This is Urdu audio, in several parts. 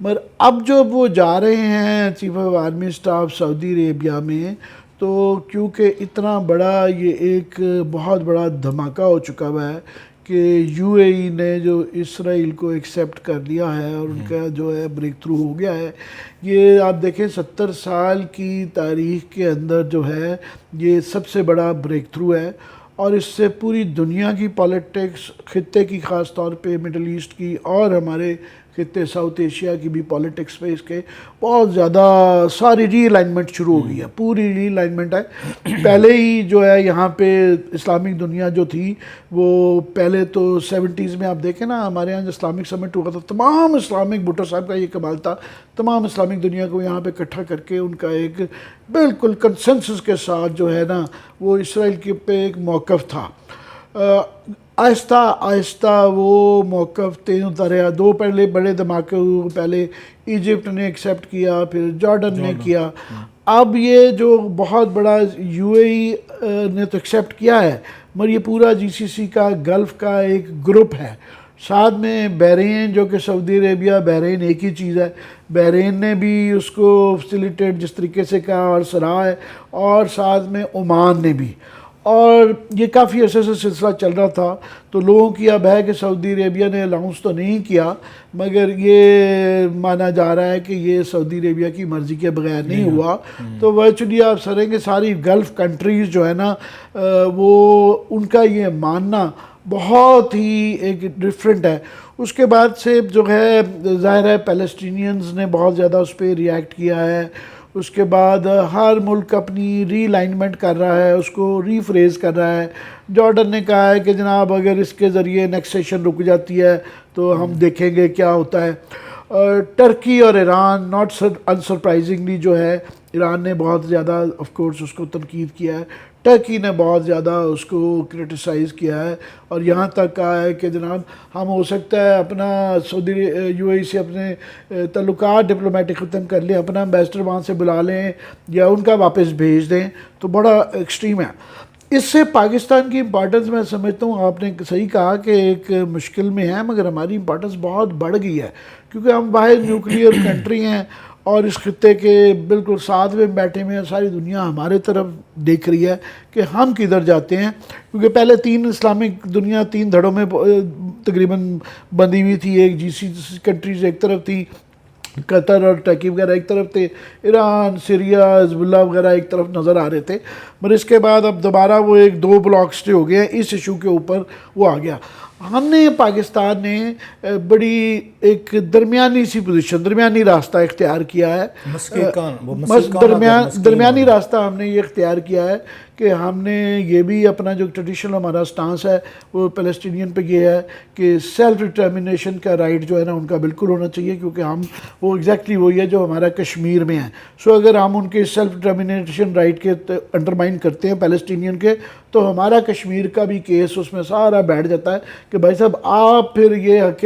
مگر اب جب وہ جا رہے ہیں چیف آف آرمی اسٹاف سعودی عربیہ میں، تو کیونکہ اتنا بڑا یہ ایک بہت بڑا دھماکہ ہو چکا ہوا ہے کہ یو اے ای نے جو اسرائیل کو ایکسیپٹ کر لیا ہے اور ان کا جو ہے بریک تھرو ہو گیا ہے. یہ آپ دیکھیں 70 سال کی تاریخ کے اندر جو ہے یہ سب سے بڑا بریک تھرو ہے، اور اس سے پوری دنیا کی پالیٹکس، خطے کی خاص طور پہ مڈل ایسٹ کی اور ہمارے خطے ساؤتھ ایشیا کی بھی پالیٹکس پہ اس کے بہت زیادہ ساری ری الائنمنٹ شروع ہو گئی ہے، پوری ری الائنمنٹ ہے. پہلے ہی جو ہے یہاں پہ اسلامک دنیا جو تھی وہ پہلے تو 70s میں آپ دیکھیں نا، ہمارے یہاں جو اسلامک سمٹ ہوا تھا، تمام اسلامک، بھٹو صاحب کا یہ کمال تھا، تمام اسلامک دنیا کو یہاں پہ اکٹھا کر کے ان کا ایک بالکل کنسنسس کے ساتھ جو ہے نا وہ اسرائیل کے پہ ایک موقف تھا. آہستہ آہستہ وہ موقف تیز ہوتا رہا. دو پہلے بڑے دھماکے ہوئے، پہلے ایجپٹ نے ایکسیپٹ کیا، پھر جارڈن نے کیا. اب یہ جو بہت بڑا یو اے ای نے تو ایکسیپٹ کیا ہے، مگر یہ پورا جی سی سی کا گلف کا ایک گروپ ہے. ساتھ میں بحرین جو کہ سعودی عربیہ، بحرین ایک ہی چیز ہے، بحرین نے بھی اس کو فیسیلیٹیٹ جس طریقے سے کہا اور سراہا ہے، اور ساتھ میں عمان نے بھی. اور یہ کافی عرصے سے سلسلہ چل رہا تھا. تو لوگوں کی اب ہے کہ سعودی عربیہ نے الاؤنس تو نہیں کیا، مگر یہ مانا جا رہا ہے کہ یہ سعودی عربیہ کی مرضی کے بغیر نہیں ہوا. تو ورچولی آپ سریں کہ ساری گلف کنٹریز جو ہے نا وہ ان کا یہ ماننا بہت ہی ایک ڈفرینٹ ہے. اس کے بعد سے جو ہے ظاہر ہے پیلسٹینینز نے بہت زیادہ اس پہ ریئیکٹ کیا ہے. اس کے بعد ہر ملک اپنی ری الائنمنٹ کر رہا ہے، اس کو ری فریز کر رہا ہے. جارڈن نے کہا ہے کہ جناب اگر اس کے ذریعے انیکسیشن رک جاتی ہے تو ہم دیکھیں گے کیا ہوتا ہے. ٹرکی اور ایران ناٹ انسرپرائزنگلی جو ہے ایران نے بہت زیادہ آف کورس اس کو تنقید کیا ہے، ٹرکی نے بہت زیادہ اس کو کرٹیسائز کیا ہے، اور یہاں تک کہا ہے کہ جناب ہم ہو سکتا ہے اپنا سعودی یو اے ای سے اپنے تعلقات ڈپلومیٹک ختم کر لیں، اپنا امبیسڈر وہاں سے بلا لیں یا ان کا واپس بھیج دیں. تو بڑا ایکسٹریم ہے. اس سے پاکستان کی امپارٹنس میں سمجھتا ہوں، آپ نے صحیح کہا کہ ایک مشکل میں ہے، مگر ہماری امپارٹنس بہت بڑھ گئی ہے کیونکہ ہم واحد نیوکلیئر کنٹری ہیں اور اس خطے کے بالکل ساتھ میں بیٹھے ہوئے ہیں. ساری دنیا ہمارے طرف دیکھ رہی ہے کہ ہم کدھر جاتے ہیں، کیونکہ پہلے 3 اسلامک دنیا 3 دھڑوں میں تقریباً بندھی ہوئی تھی. ایک جی سی کنٹریز ایک طرف تھی، قطر اور ٹرکی وغیرہ ایک طرف تھے، ایران، سیریا، حزب اللہ وغیرہ ایک طرف نظر آ رہے تھے. مگر اس کے بعد اب دوبارہ وہ ایک 2 بلاکس جو ہو گئے ہیں، اس ایشو کے اوپر وہ آ گیا. ہم نے پاکستان نے بڑی ایک درمیانی سی پوزیشن، درمیانی راستہ اختیار کیا ہے. درمیانی راستہ ہم نے یہ اختیار کیا ہے کہ ہم نے یہ بھی اپنا جو ٹریڈیشنل ہمارا سٹانس ہے وہ پیلسٹینین پہ یہ ہے کہ سیلف ڈٹرمنیشن کا رائٹ جو ہے نا ان کا بالکل ہونا چاہیے، کیونکہ ہم وہ ایگزیکٹلی وہی ہے جو ہمارا کشمیر میں ہے. سو اگر ہم ان کے سیلف ڈٹرمنیشن رائٹ کے انڈرمائن کرتے ہیں پیلسٹینین کے، تو ہمارا کشمیر کا بھی کیس اس میں سارا بیٹھ جاتا ہے کہ بھائی صاحب آپ پھر یہ حق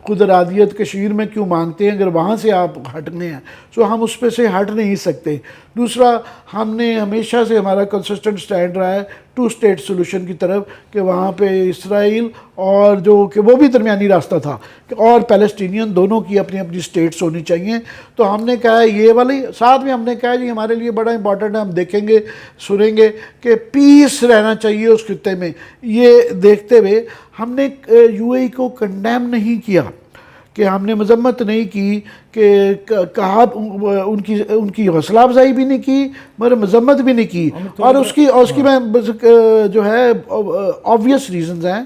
خود ارادیت کشمیر میں کیوں مانگتے ہیں اگر وہاں سے آپ ہٹنے ہیں. سو ہم اس پہ سے ہٹ نہیں سکتے. دوسرا، ہم نے ہمیشہ سے ہمارا کنسسٹنٹ سٹینڈ رہا ہے 2 اسٹیٹ سولوشن کی طرف، کہ وہاں پہ اسرائیل اور جو کہ وہ بھی درمیانی راستہ تھا اور پیلسٹینین دونوں کی اپنی اپنی اسٹیٹس ہونی چاہیے. تو ہم نے کہا ہے یہ والی، ساتھ میں ہم نے کہا جی ہمارے لیے بڑا امپورٹنٹ ہے، ہم دیکھیں گے سنیں گے کہ پیس رہنا چاہیے اس خطے میں. یہ دیکھتے ہوئے ہم نے یو اے ای کو کنڈیم نہیں کیا، کہ ہم نے مذمت نہیں کی، کہ کہا ان کی حوصلہ افزائی بھی نہیں کی مگر مذمت بھی نہیں کی. اور اس کی میں جو ہے آبویس ریزنز ہیں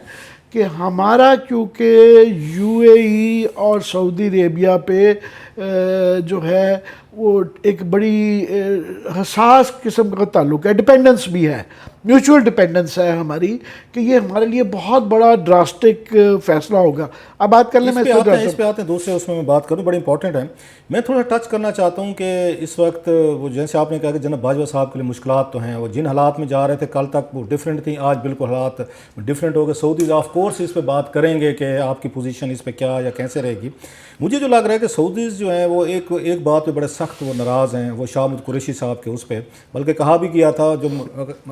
کہ ہمارا کیونکہ یو اے ای اور سعودی عربیہ پہ جو ہے وہ ایک بڑی حساس قسم کا تعلق ہے، ڈپینڈنس بھی ہے، میوچول ڈپینڈنس ہے ہماری، کہ یہ ہمارے لیے بہت بڑا ڈراسٹک فیصلہ ہوگا. اب بات کر لیں، میں اس پہ آتے ہیں دوسرے اس میں بات کروں، بڑی امپورٹنٹ ہے. میں تھوڑا ٹچ کرنا چاہتا ہوں کہ اس وقت وہ جیسے آپ نے کہا کہ جناب باجوہ صاحب کے لیے مشکلات تو ہیں، وہ جن حالات میں جا رہے تھے کل تک وہ ڈیفرنٹ تھیں، آج بالکل حالات ڈیفرنٹ ہو گئے. سعودیز آف کورس اس پہ بات کریں گے کہ آپ کی پوزیشن اس پہ کیا یا کیسے رہے گی. مجھے جو لگ رہا ہے کہ سعودیز جو ہیں وہ ایک بات پہ بڑے سخت وہ ناراض ہیں، وہ شاہ محمود قریشی صاحب کے اس پہ، بلکہ کہا بھی کیا تھا، جو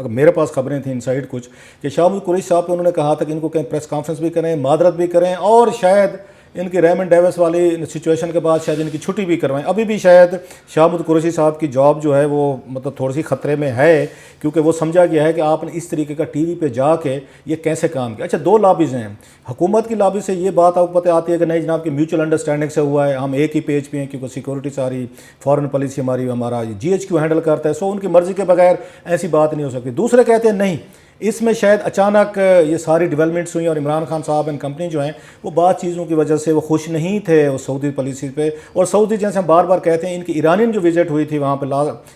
میرے پاس خبریں تھیں انسائڈ کچھ، کہ شاہ محمود قریشی صاحب پہ انہوں نے کہا تھا کہ ان کو کہیں پریس کانفرنس بھی کریں، معذرت بھی کریں، اور شاید ان کی ریمنڈ ڈیوس والی سچویشن کے بعد شاید ان کی چھٹی بھی کروائیں. ابھی بھی شاید شاہمود قریشی صاحب کی جاب جو ہے وہ مطلب تھوڑی سی خطرے میں ہے, کیونکہ وہ سمجھا گیا ہے کہ آپ نے اس طریقے کا ٹی وی پہ جا کے یہ کیسے کام کیا. اچھا, 2 لابیز ہیں. حکومت کی لابی سے یہ بات آپ کو پتہ آتی ہے کہ نہیں جناب کہ میوچل انڈرسٹینڈنگ سے ہوا ہے, ہم ایک ہی پیج پہ ہیں کیونکہ سیکورٹی ساری فارن پالیسی ہمارا GHQ ہینڈل کرتا ہے, سو ان کی مرضی کے بغیر ایسی بات نہیں ہو سکتی. دوسرے کہتے ہیں نہیں, اس میں شاید اچانک یہ ساری ڈیولپمنٹس ہوئیں اور عمران خان صاحب اینڈ کمپنی جو ہیں وہ بعض چیزوں کی وجہ سے وہ خوش نہیں تھے اس سعودی پالیسی پہ. اور سعودی جیسے ہم بار بار کہتے ہیں, ان کی ایرانین جو وزٹ ہوئی تھی وہاں پہ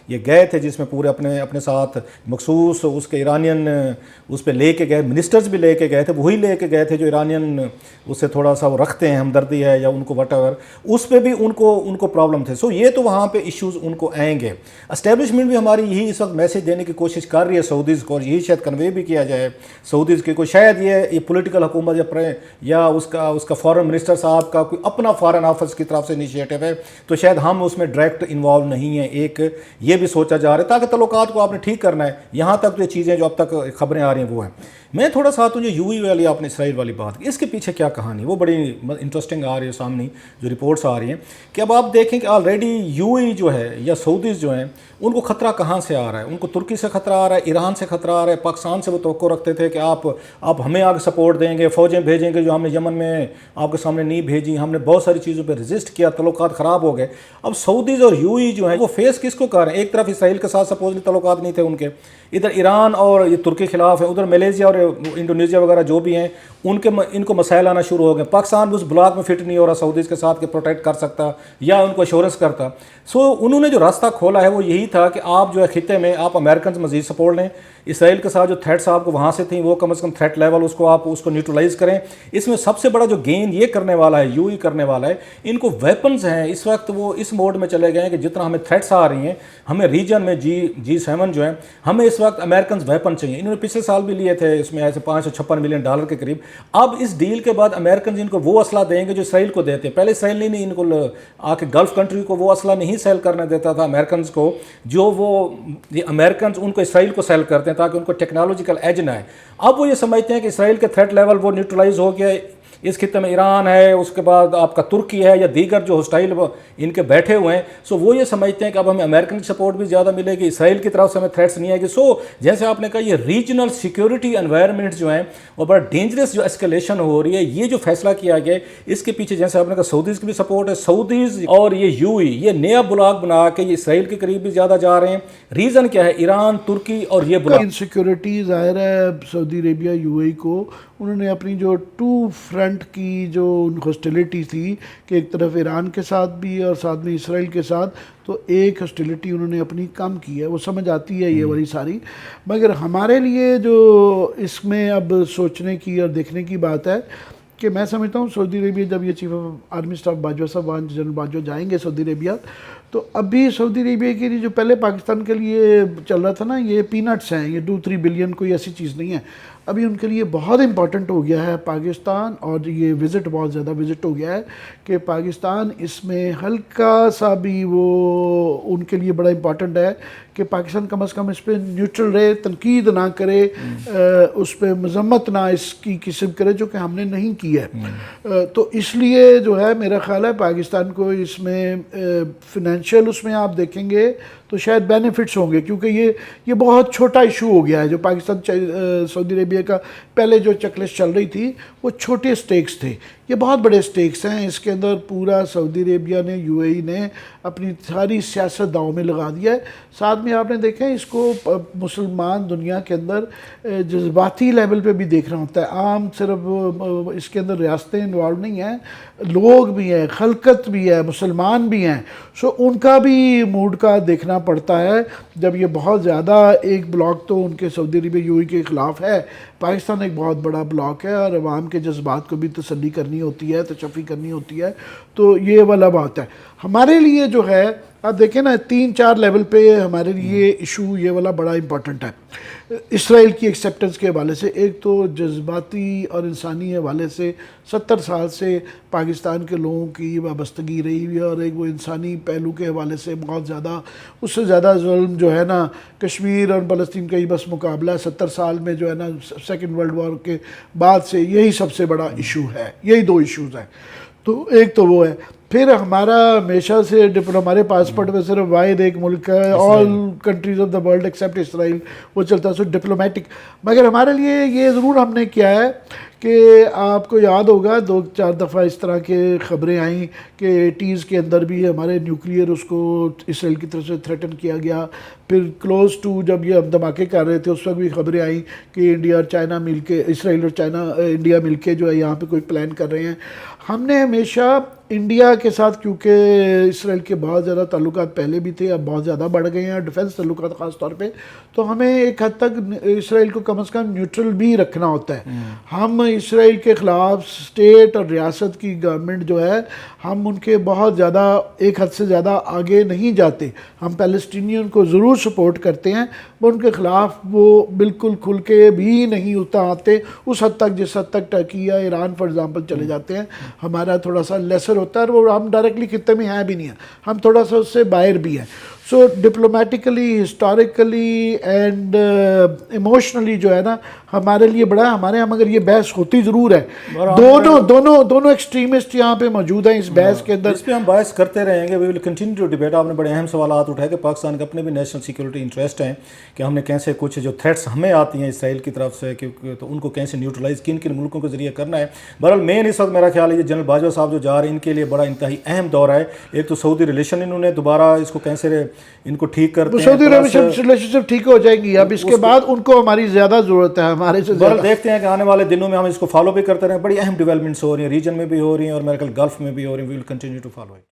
یہ گئے تھے جس میں پورے اپنے ساتھ مخصوص اس کے ایرانین اس پہ لے کے گئے, منسٹرز بھی لے کے گئے تھے, وہی لے کے گئے تھے جو ایرانین اس سے تھوڑا سا وہ رکھتے ہیں ہمدردی ہے یا ان کو وٹ ایور, اس پہ بھی ان کو پرابلم تھے. سو یہ تو وہاں پہ ایشوز ان کو آئیں گے. اسٹیبلشمنٹ بھی ہماری یہی اس وقت میسج دینے کی کوشش کر رہی ہے سعودیز کو, اور یہی شاید کنوے بھی کیا جائے سعودیز کے کو, شاید یہ پولیٹیکل حکومت یا اس کا فارن منسٹر صاحب کا کوئی اپنا فارن آفس کی طرف سے انیشیٹو ہے, تو شاید ہم اس میں ڈائریکٹ انوالو نہیں ہیں. ایک یہ بھی سوچا جا رہا ہے تاکہ تعلقات کو آپ نے ٹھیک کرنا ہے. یہاں تک تو یہ چیزیں جو اب تک خبریں آ رہی ہیں وہ ہیں. میں تھوڑا سا جو UAE والی آپ نے اسرائیل والی بات کی, اس کے پیچھے کیا کہانی, وہ بڑی انٹرسٹنگ آ رہی ہے سامنے جو رپورٹس آ رہی ہیں کہ اب آپ دیکھیں کہ آلریڈی UAE جو ہے یا سعودیز جو ہیں ان کو خطرہ کہاں سے آ رہا ہے. ان کو ترکی سے خطرہ آ رہا ہے, ایران سے خطرہ آ رہا ہے, پاکستان سے وہ توقع رکھتے تھے کہ آپ ہمیں آگے سپورٹ دیں گے, فوجیں بھیجیں گے جو ہم نے یمن میں آپ کے سامنے نہیں بھیجی, ہم نے بہت ساری چیزوں پہ ریزسٹ کیا, تعلقات خراب ہو گئے. اب سعودیز اور UAE جو ہیں وہ فیس کس کو کر رہے ہیں؟ ایک طرف اسرائیل کے ساتھ سپوزلی تعلقات نہیں تھے ان کے, ادھر ایران اور یہ ترکی خلاف ہیں, ادھر ملیشیا اور انڈونیشیا وغیرہ جو بھی ہیں ان کو مسائل آنا شروع ہو گئے. پاکستان بھی اس بلاک میں فٹ نہیں ہو رہا سعودیز کے ساتھ کہ پروٹیکٹ کر سکتا یا ان کو ایشورنس کرتا. سو انہوں نے جو راستہ کھولا ہے وہ یہی تھا کہ آپ جو ہے خطے میں آپ امریکنز مزید سپورٹ لیں, اسرائیل کے ساتھ جو تھریٹس آپ کو وہاں سے تھیں وہ کم از کم تھریٹ لیول اس کو نیوٹرلائز کریں. اس میں سب سے بڑا جو گین یہ کرنے والا ہے UAE کرنے والا ہے, ان کو ویپنز ہیں اس وقت وہ اس موڈ میں چلے گئے ہیں کہ جتنا ہمیں تھریٹس آ رہی ہیں ہمیں ریجن میں G7 جو ہیں ہمیں اس وقت امریکنز ویپن چاہیے. انہوں نے پچھلے سال بھی لیے تھے, اس میں ایسے $556 ملین کے قریب. اب اس ڈیل کے بعد امریکنز ان کو وہ اسلحہ دیں گے جو اسرائیل کو دیتے ہیں. پہلے اسرائیل نہیں ان کو آ کے گلف کنٹری کو وہ اسلحہ نہیں سیل کرنے دیتا تھا امریکنز کو, جو وہ امریکنز ان کو اسرائیل کو سیل کرتے ہیں تاکہ ان کو ٹیکنالوجیکل ایج نہ آئے. اب وہ یہ سمجھتے ہیں کہ اسرائیل کے تھریٹ لیول وہ نیوٹرلائز ہو گیا. اس خطے میں ایران ہے, اس کے بعد آپ کا ترکی ہے یا دیگر جو ہوسٹائل ان کے بیٹھے ہوئے ہیں. سو وہ یہ سمجھتے ہیں کہ اب ہمیں امریکن کی سپورٹ بھی زیادہ ملے گی, اسرائیل کی طرف سے ہمیں تھریٹس نہیں آئے گی. سو جیسے آپ نے کہا یہ ریجنل سیکیورٹی انوائرمنٹ جو ہیں وہ بڑا ڈینجرس جو اسکیلیشن ہو رہی ہے. یہ جو فیصلہ کیا گیا اس کے پیچھے جیسے آپ نے کہا سعودیز کی بھی سپورٹ ہے. سعودیز اور یہ UAE یہ نیا بلاک بنا کے یہ اسرائیل کے قریب بھی زیادہ جا رہے ہیں. ریزن کیا ہے؟ ایران, ترکی اور یہ بلاک. انسیکیورٹی ظاہر ہے سعودی عربیہ UAE کو انہوں نے اپنی جو 2 فرنٹ کی جو ہاسٹیلٹی تھی کہ ایک طرف ایران کے ساتھ بھی اور ساتھ میں اسرائیل کے ساتھ, تو ایک ہاسٹیلٹی انہوں نے اپنی کم کی ہے. وہ سمجھ آتی ہے یہ والی ساری, مگر ہمارے لیے جو اس میں اب سوچنے کی اور دیکھنے کی بات ہے کہ میں سمجھتا ہوں سعودی عربیہ جب یہ chief of army staff Bajwa صاحب وہاں جنرل باجوہ جائیں گے سعودی عربیہ, تو ابھی سعودی عربیہ کے لیے جو پہلے پاکستان کے لیے چل رہا تھا نا یہ پینٹس ہیں, یہ 2-3 بلین کوئی ایسی چیز نہیں ہے. ابھی ان کے لیے بہت امپورٹنٹ ہو گیا ہے پاکستان, اور یہ وزٹ بہت زیادہ وزٹ ہو گیا ہے کہ پاکستان اس میں ہلکا سا بھی وہ ان کے لیے بڑا امپورٹنٹ ہے کہ پاکستان کم از کم اس پہ نیوٹرل رہے, تنقید نہ کرے, اس پہ مذمت نہ اس کی قسم کرے جو کہ ہم نے نہیں کی ہے. تو اس لیے جو ہے میرا خیال ہے پاکستان کو اس میں فنینشیل اس میں آپ دیکھیں گے تو شاید بینیفٹس ہوں گے, کیونکہ یہ بہت چھوٹا ایشو ہو گیا ہے. جو پاکستان سعودی عربیہ کا پہلے جو چیک لسٹ چل رہی تھی وہ چھوٹے سٹیکس تھے, یہ بہت بڑے سٹیکس ہیں. اس کے اندر پورا سعودی عربیہ نے UAE نے اپنی ساری سیاست داؤ میں لگا دیا ہے. ساتھ میں آپ نے دیکھا اس کو مسلمان دنیا کے اندر جذباتی لیول پہ بھی دیکھنا ہوتا ہے. عام صرف اس کے اندر ریاستیں انوالو نہیں ہیں, لوگ بھی ہیں, خلقت بھی ہے, مسلمان بھی ہیں. سو ان کا بھی موڈ کا دیکھنا پڑتا ہے جب یہ بہت زیادہ ایک بلاک تو ان کے سعودی عربیہ UAE کے خلاف ہے, پاکستان ایک بہت بڑا بلاک ہے اور عوام کے جذبات کو بھی تسلی کرنی ہوتی ہے, تشفی کرنی ہوتی ہے. تو یہ والا بات ہے. ہمارے لیے جو ہے آپ دیکھیں نا 3-4 لیول پہ ہمارے لیے ایشو یہ والا بڑا امپورٹنٹ ہے اسرائیل کی ایکسیپٹنس کے حوالے سے. ایک تو جذباتی اور انسانی حوالے سے 70 سال سے پاکستان کے لوگوں کی وابستگی رہی ہوئی ہے, اور ایک وہ انسانی پہلو کے حوالے سے بہت زیادہ, اس سے زیادہ ظلم جو ہے نا کشمیر اور فلسطین کا ہی بس مقابلہ ہے 70 سال میں جو ہے نا سیکنڈ ورلڈ وار کے بعد سے. یہی سب سے بڑا ایشو ہے, یہی 2 ایشوز ہیں. تو ایک تو وہ ہے. پھر ہمارا ہمیشہ سے ہمارے پاسپورٹ میں صرف واحد ایک ملک ہے, all countries of the world except Israel, وہ چلتا ہے. سو ڈپلومیٹک, مگر ہمارے لیے یہ ضرور ہم نے کیا ہے کہ آپ کو یاد ہوگا 2-4 دفعہ اس طرح کے خبریں آئیں کہ 80s کے اندر بھی ہمارے نیوکلیئر اس کو اسرائیل کی طرف سے تھریٹن کیا گیا. پھر کلوز ٹو جب یہ ہم دھماکے کر رہے تھے اس وقت بھی خبریں آئیں کہ انڈیا اور چائنا مل کے, اسرائیل اور چائنا انڈیا مل کے جو ہے یہاں پہ کوئی پلان کر رہے ہیں. ہم نے ہمیشہ انڈیا کے ساتھ, کیونکہ اسرائیل کے بہت زیادہ تعلقات پہلے بھی تھے, اب بہت زیادہ بڑھ گئے ہیں ڈیفنس تعلقات خاص طور پہ, تو ہمیں ایک حد تک اسرائیل کو کم از کم نیوٹرل بھی رکھنا ہوتا ہے. ہم اسرائیل کے خلاف اسٹیٹ اور ریاست کی گورنمنٹ جو ہے, ہم ان کے بہت زیادہ ایک حد سے زیادہ آگے نہیں جاتے. ہم پیلسٹینین کو ضرور سپورٹ کرتے ہیں, وہ ان کے خلاف وہ بالکل کھل کے بھی نہیں آتے اس حد تک جس حد تک ٹرکی یا ایران فار ایگزامپل چلے جاتے ہیں. ہمارا تھوڑا سا لیسر ہوتا ہے, اور ہم ڈائریکٹلی خطے میں ہیں بھی نہیں ہیں, ہم تھوڑا سا اس سے باہر بھی ہیں. سو ڈپلومیٹیکلی, ہسٹوریکلی اینڈ ایموشنلی جو ہے نا ہمارے لیے بڑا, ہمارے یہاں مگر یہ بحث ہوتی ضرور ہے. دونوں ایکسٹریمسٹ یہاں پہ موجود ہیں اس بحث کے اندر. اس پہ ہم بحث کرتے رہیں گے, وی ول کنٹینیو ٹو ڈیبیٹ. آپ نے بڑے اہم سوالات اٹھائے کہ پاکستان کے اپنے بھی نیشنل سیکورٹی انٹرسٹ ہیں کہ ہم نے کیسے کچھ جو تھریٹس ہمیں آتی ہیں اسرائیل کی طرف سے تو ان کو کیسے نیوٹرلائز کن کن ملکوں کے ذریعے کرنا ہے. بہرحال مین اس وقت میرا خیال ہے یہ جنرل باجوہ صاحب جو جا رہے ہیں ان کے لیے بڑا انتہائی اہم دور ہے. ایک تو سعودی ریلیشن انہوں نے دوبارہ اس کو کیسے ان کو ٹھیک کرتے ہیں, سعودی ریلیشنشپ ٹھیک ہو جائے گی. اب اس کے بعد ان کو ہماری زیادہ ضرورت ہے, ہمارے سے زیادہ. دیکھتے ہیں کہ آنے والے دنوں میں ہم اس کو فالو بھی کرتے رہیں. بڑی اہم ڈیولپمنٹس ہو رہی ہیں, ریجن میں بھی ہو رہی ہیں اور میرے خیال گلف میں بھی ہو رہی ہیں. وی ول کنٹینیو ٹو فالو.